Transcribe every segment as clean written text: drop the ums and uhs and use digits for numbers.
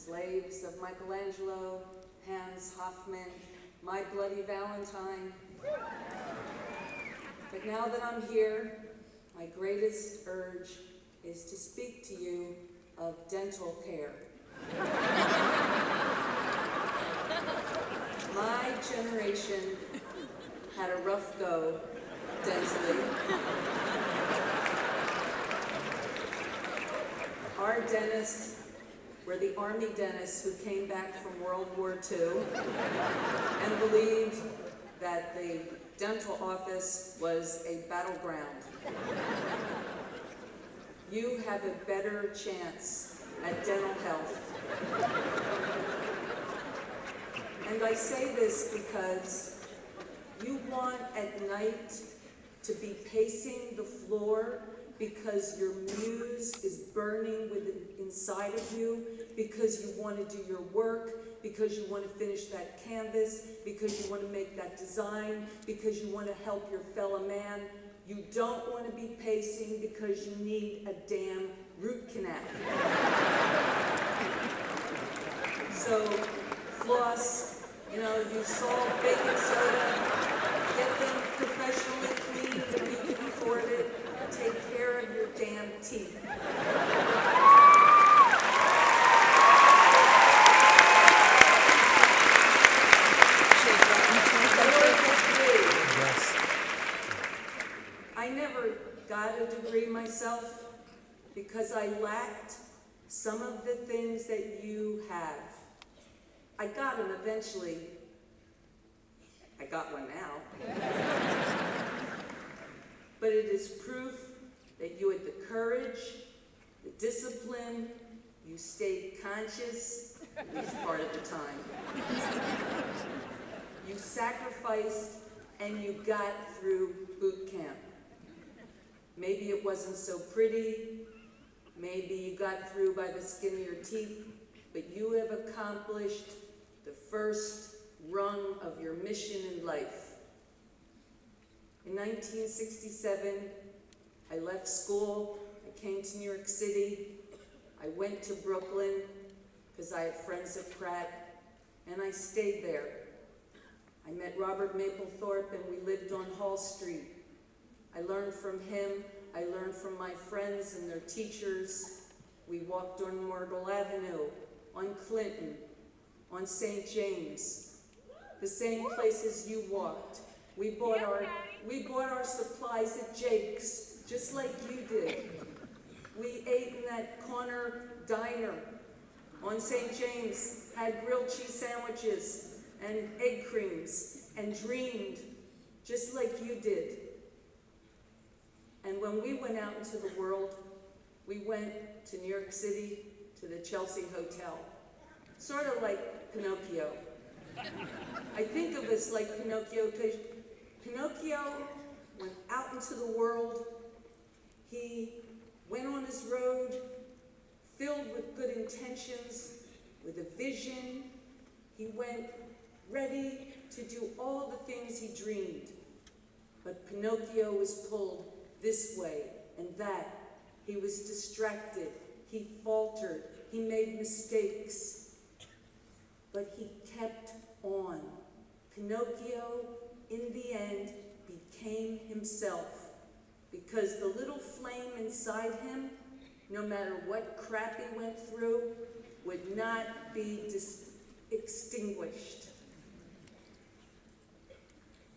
slaves of Michelangelo, Hans Hofmann, My Bloody Valentine. But now that I'm here, my greatest urge is to speak to you of dental care. My generation had a rough go dentally. Our dentists were the army dentists who came back from World War II and believed that the dental office was a battleground. You have a better chance at dental health. And I say this because you want at night to be pacing the floor because your muse is burning inside of you, because you want to do your work, because you want to finish that canvas, because you want to make that design, because you want to help your fellow man. You don't want to be pacing because you need a damn root canal. So floss, use salt, baking soda, get them professionally cleaned if you can afford it. Take care of your damn teeth. I never got a degree myself because I lacked some of the things that you have. I got them eventually. I got one now. But it is proof that you had the courage, the discipline, you stayed conscious, at least part of the time. You sacrificed and you got through boot camp. Maybe it wasn't so pretty, maybe you got through by the skin of your teeth, but you have accomplished the first rung of your mission in life. In 1967, I left school, I came to New York City, I went to Brooklyn because I had friends at Pratt, and I stayed there. I met Robert Mapplethorpe and we lived on Hall Street. I learned from him, I learned from my friends and their teachers. We walked on Myrtle Avenue, on Clinton, on St. James, the same places you walked. We bought our supplies at Jake's, just like you did. We ate in that corner diner on St. James, had grilled cheese sandwiches and egg creams, and dreamed, just like you did. And when we went out into the world, we went to New York City, to the Chelsea Hotel, sort of like Pinocchio. I think of us like Pinocchio because Pinocchio went out into the world. He went on his road filled with good intentions, with a vision. He went ready to do all the things he dreamed. But Pinocchio was pulled this way and that. He was distracted. He faltered. He made mistakes. But he kept on. Pinocchio, in the end, became himself, because the little flame inside him, no matter what crap he went through, would not be extinguished.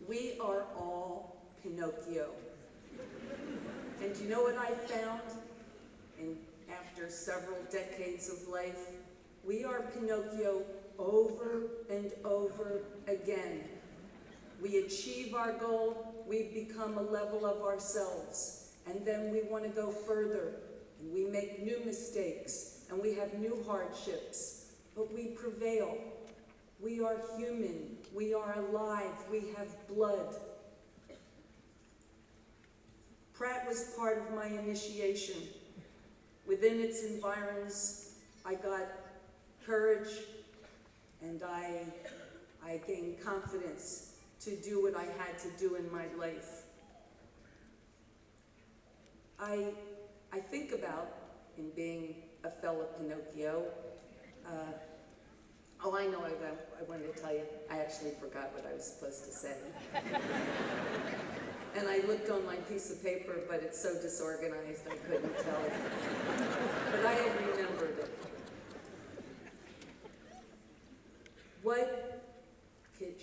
We are all Pinocchio. And you know what I found? And after several decades of life, we are Pinocchio over and over again. We achieve our goal, we become a level of ourselves, and then we want to go further, and we make new mistakes, and we have new hardships, but we prevail. We are human, we are alive, we have blood. Pratt was part of my initiation. Within its environs, I got courage, and I gained confidence to do what I had to do in my life. I think about, in being a fellow Pinocchio, I know I wanted to tell you, I actually forgot what I was supposed to say. And I looked on my piece of paper, but it's so disorganized I couldn't tell. But I have remembered it. What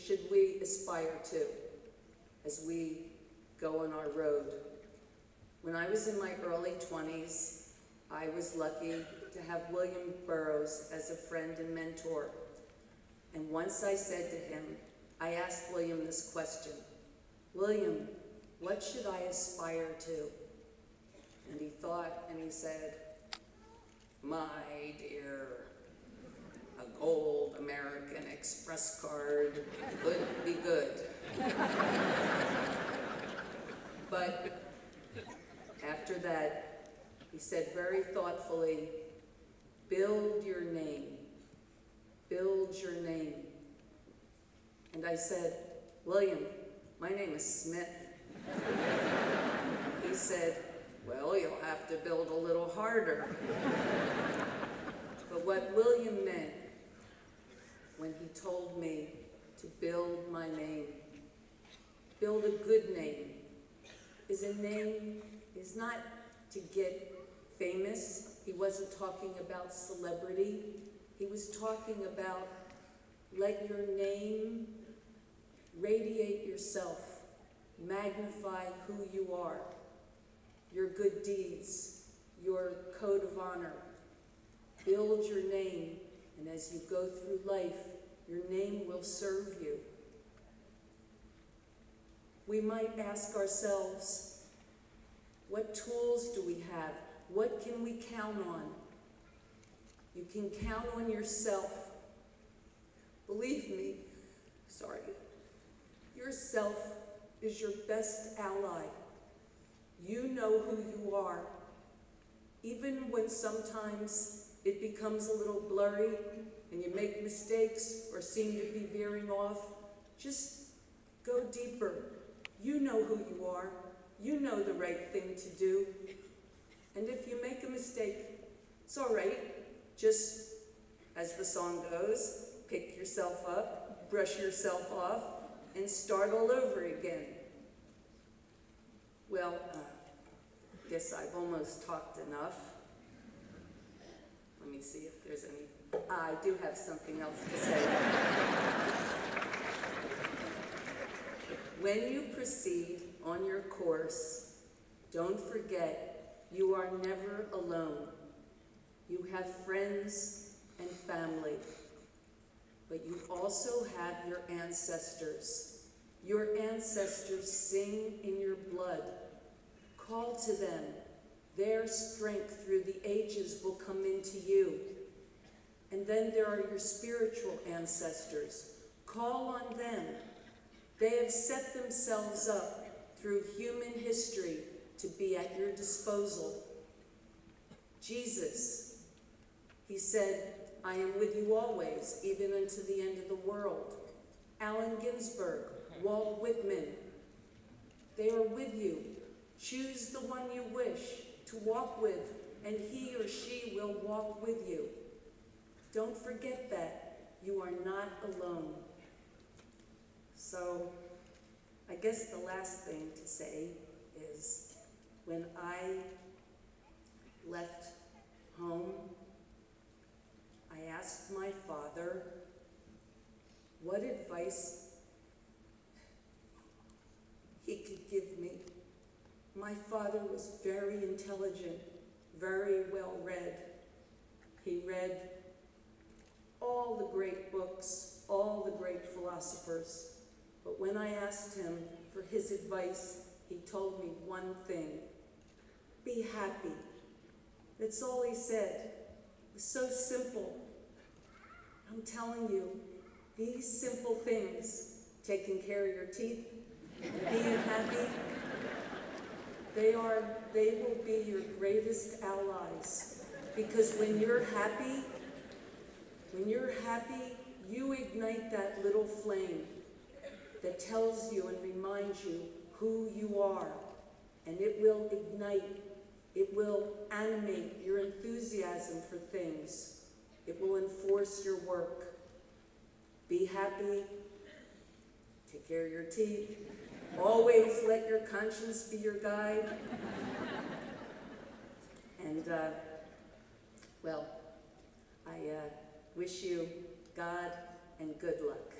should we aspire to as we go on our road? When I was in my early 20s, I was lucky to have William Burroughs as a friend and mentor. And once I said to him, I asked William this question, William, what should I aspire to? And he thought, and he said, my dear, a gold American Express card would be good. But after that, he said very thoughtfully, build your name. Build your name. And I said, William, my name is Smith. He said, well, you'll have to build a little harder. But what William meant when he told me to build my name, build a good name, is a name is not to get famous. He wasn't talking about celebrity. He was talking about let your name radiate yourself, magnify who you are, your good deeds, your code of honor. Build your name, and as you go through life, your name will serve you. We might ask ourselves, what tools do we have? What can we count on? You can count on yourself. Believe me, yourself is your best ally. You know who you are. Even when sometimes it becomes a little blurry and you make mistakes or seem to be veering off, just go deeper. You know who you are. You know the right thing to do. And if you make a mistake, it's all right. Just, as the song goes, pick yourself up, brush yourself off, and start all over again. Well, guess I've almost talked enough. Let me see if there's any. I do have something else to say. When you proceed on your course, don't forget you are never alone. You have friends and family, but you also have your ancestors. Your ancestors sing in your blood. Call to them. Their strength through the ages will come into you. And then there are your spiritual ancestors. Call on them. They have set themselves up through human history to be at your disposal. Jesus, he said, I am with you always, even unto the end of the world. Allen Ginsberg, Walt Whitman, they are with you. Choose the one you wish to walk with, and he or she will walk with you. Don't forget that. You are not alone. So, I guess the last thing to say is, when I left home, I asked my father what advice he could give me. My father was very intelligent, very well read. He read all the great books, all the great philosophers. But when I asked him for his advice, he told me one thing: be happy. That's all he said. It was so simple. I'm telling you, these simple things, taking care of your teeth and being happy, they will be your greatest allies. Because when you're happy, you ignite that little flame that tells you and reminds you who you are. And it will ignite, it will animate your enthusiasm for things. It will enforce your work. Be happy. Take care of your teeth. Always let your conscience be your guide. And, well, I wish you God and good luck.